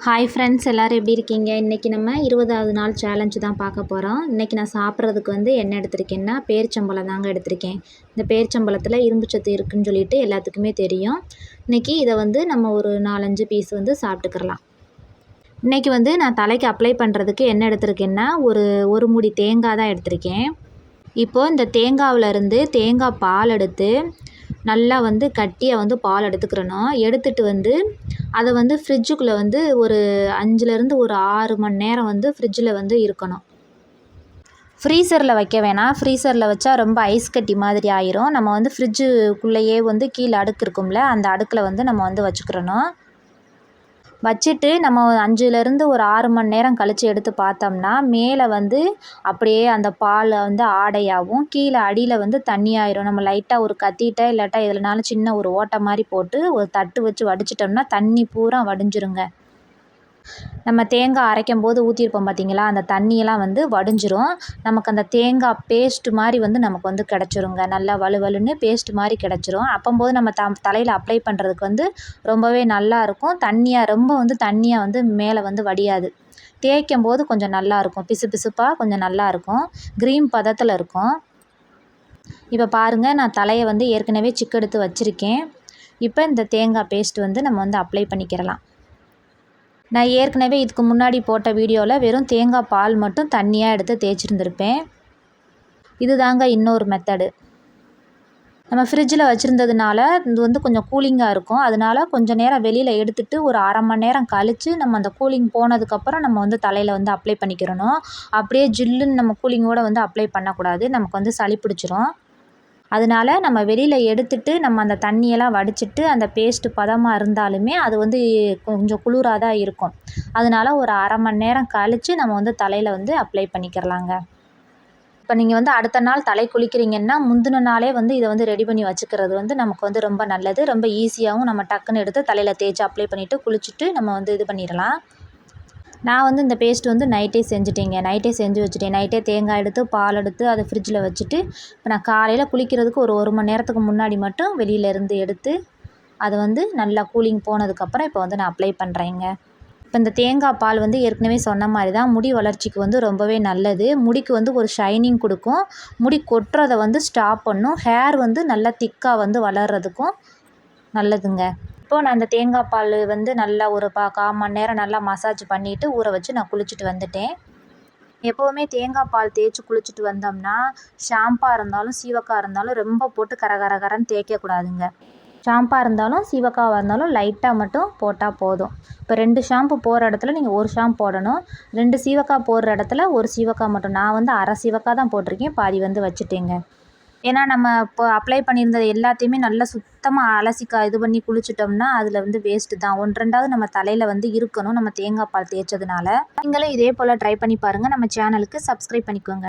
Hi friends, எல்லோரும் எப்படி இருக்கீங்க? இன்றைக்கி நம்ம 20வது நாள் சேலஞ்சு தான் பார்க்க போகிறோம். இன்றைக்கி நான் சாப்பிட்றதுக்கு என்ன எடுத்திருக்கேன்னா பேரிச்சம்பழம் தாங்க எடுத்திருக்கேன். இந்த பேரிச்சம்பழத்தில் இரும்பு சத்து இருக்குதுன்னு சொல்லிட்டு எல்லாத்துக்குமே தெரியும். இன்றைக்கி இதை நம்ம ஒரு 4-5 பீஸ் சாப்பிட்டுக்கிறலாம். இன்றைக்கி நான் தலைக்கு அப்ளை பண்ணுறதுக்கு என்ன எடுத்திருக்கேன்னா ஒரு மூடி தேங்காய் தான் எடுத்திருக்கேன். இப்போது இந்த தேங்காவிலேருந்து தேங்காய் பால் எடுத்து நல்லா கட்டியாக பால் எடுத்துக்கிறணும். எடுத்துகிட்டு அதை ஃப்ரிட்ஜுக்குள்ளே ஒரு 5லேருந்து ஒரு 6 மணி நேரம் ஃப்ரிட்ஜில் இருக்கணும். ஃப்ரீசரில் வைக்க வேணாம். ஃப்ரீசரில் வச்சா ரொம்ப ஐஸ் கட்டி மாதிரி ஆயிரும். நம்ம ஃப்ரிட்ஜுக்குள்ளேயே கீழே அடுக்கு இருக்கும்ல, அந்த அடுக்கில் நம்ம வச்சுக்கிறணும். வச்சுட்டு நம்ம 5லேருந்து ஒரு 6 மணி நேரம் கழித்து எடுத்து பார்த்தோம்னா மேலே அப்படியே அந்த பால் ஆடையாகவும் கீழே அடியில் தண்ணியாயிரும். நம்ம லைட்டாக ஒரு கத்திட்ட இல்லாட்டா எதுலனாலும் சின்ன ஒரு ஓட்டை மாதிரி போட்டு ஒரு தட்டு வச்சு வடிச்சிட்டோம்னா தண்ணி பூரா வடிஞ்சிருங்க. நம்ம தேங்காய் அரைக்கும் போது ஊற்றிருப்போம் பார்த்தீங்களா, அந்த தண்ணியெல்லாம் வடிஞ்சிரும். நமக்கு அந்த தேங்காய் பேஸ்ட் மாதிரி நமக்கு கிடச்சிருங்க. நல்லா வலுவலுன்னு பேஸ்ட் மாதிரி கிடச்சிரும். அப்போம்போது நம்ம தலையில் அப்ளை பண்ணுறதுக்கு ரொம்பவே நல்லாயிருக்கும். தண்ணியாக ரொம்ப தண்ணியாக மேலே வடியாது. தேய்க்கும் போது கொஞ்சம் நல்லாயிருக்கும். பிசு பிசுப்பாக கொஞ்சம் நல்லாயிருக்கும். க்ரீம் பதத்தில் இருக்கும். இப்போ பாருங்கள், நான் தலையை ஏற்கனவே சிக்கெடுத்து வச்சுருக்கேன். இப்போ இந்த தேங்காய் பேஸ்ட் நம்ம அப்ளை பண்ணிக்கிறலாம். நான் ஏற்கனவே இதுக்கு முன்னாடி போட்ட வீடியோவில் வெறும் தேங்காய் பால் மட்டும் தண்ணியாக எடுத்து தேய்ச்சிருந்துருப்பேன். இது தாங்க இன்னொரு மெத்தடு. நம்ம ஃப்ரிட்ஜில் வச்சுருந்ததுனால இது கொஞ்சம் கூலிங்காக இருக்கும். அதனால கொஞ்சம் நேரம் வெளியில் எடுத்துகிட்டு ஒரு 1/2 மணி நேரம் கழித்து நம்ம அந்த கூலிங் போனதுக்கப்புறம் நம்ம தலையில் அப்ளை பண்ணிக்கிறணும். அப்படியே ஜில்லுன்னு நம்ம கூலிங்கோடு அப்ளை பண்ணக்கூடாது. நமக்கு சளி பிடிச்சிரும். அதனால நம்ம வெளியில் எடுத்துட்டு நம்ம அந்த தண்ணியெல்லாம் வடிச்சிட்டு அந்த பேஸ்ட்டு பதமாக இருந்தாலுமே அது கொஞ்சம் குளிராக தான் இருக்கும். அதனால ஒரு 1/2 மணி நேரம் கழித்து நம்ம தலையில் அப்ளை பண்ணிக்கிறலாங்க. இப்போ நீங்கள் அடுத்த நாள் தலை குளிக்கிறீங்கன்னா முந்தின நாளே இதை ரெடி பண்ணி வச்சுக்கிறது நமக்கு ரொம்ப நல்லது. ரொம்ப ஈஸியாகவும் நம்ம டக்குன்னு எடுத்து தலையில் தேய்ச்சி அப்ளை பண்ணிவிட்டு குளிச்சுட்டு நம்ம இது பண்ணிடலாம். நான் இந்த பேஸ்ட் நைட்டே செஞ்சுட்டேங்க. நைட்டே செஞ்சு வச்சுட்டேன். நைட்டே தேங்காய் எடுத்து பால் எடுத்து அதை ஃப்ரிட்ஜில் வச்சுட்டு இப்போ நான் காலையில் குளிக்கிறதுக்கு ஒரு மணி நேரத்துக்கு முன்னாடி மட்டும் வெளியிலேருந்து எடுத்து அதை நல்லா கூலிங் போனதுக்கப்புறம் இப்போ நான் அப்ளை பண்ணுறேங்க. இப்போ இந்த தேங்காய் பால் ஏற்கனவே சொன்ன மாதிரி தான் முடி வளர்ச்சிக்கு ரொம்பவே நல்லது. முடிக்கு ஒரு ஷைனிங் கொடுக்கும். முடி கொட்டுறதை ஸ்டாப் பண்ணும். ஹேர் நல்லா திக்காக வளர்கிறதுக்கும் நல்லதுங்க. இப்போது நான் அந்த தேங்காய் பால் நல்லா ஒரு 1/4 மணி நேரம் நல்லா மசாஜ் பண்ணிவிட்டு ஊற வச்சு நான் குளிச்சுட்டு வந்துட்டேன். எப்போவுமே தேங்காய் பால் தேய்ச்சி குளிச்சுட்டு வந்தோம்னா ஷாம்பாக இருந்தாலும் சீவக்காய் இருந்தாலும் ரொம்ப போட்டு கரகரன்னு தேய்க்கக்கூடாதுங்க. ஷாம்பாக இருந்தாலும் சீவக்காவாக இருந்தாலும் லைட்டாக மட்டும் போட்டால் போதும். இப்போ 2 ஷாம்பு போடுற இடத்துல நீங்கள் 1 ஷாம்பு போடணும். 2 சீவக்காய் போடுற இடத்துல 1 சீவக்காய் மட்டும். நான் 1/2 சீவக்காய் தான் போட்டிருக்கேன். பாதி வச்சுட்டேங்க. ஏன்னா நம்ம இப்போ அப்ளை பண்ணியிருந்தது எல்லாத்தையுமே நல்லா சுத்தமாக அலசி இது பண்ணி குளிச்சிட்டோம்னா அதில் வேஸ்ட்டு தான். 1-2வது நம்ம தலையில் இருக்கணும் நம்ம தேங்காய் பால் தேய்ச்சதுனால. நீங்களும் இதே போல் ட்ரை பண்ணி பாருங்கள். நம்ம சேனலுக்கு சப்ஸ்கிரைப் பண்ணிக்கோங்க.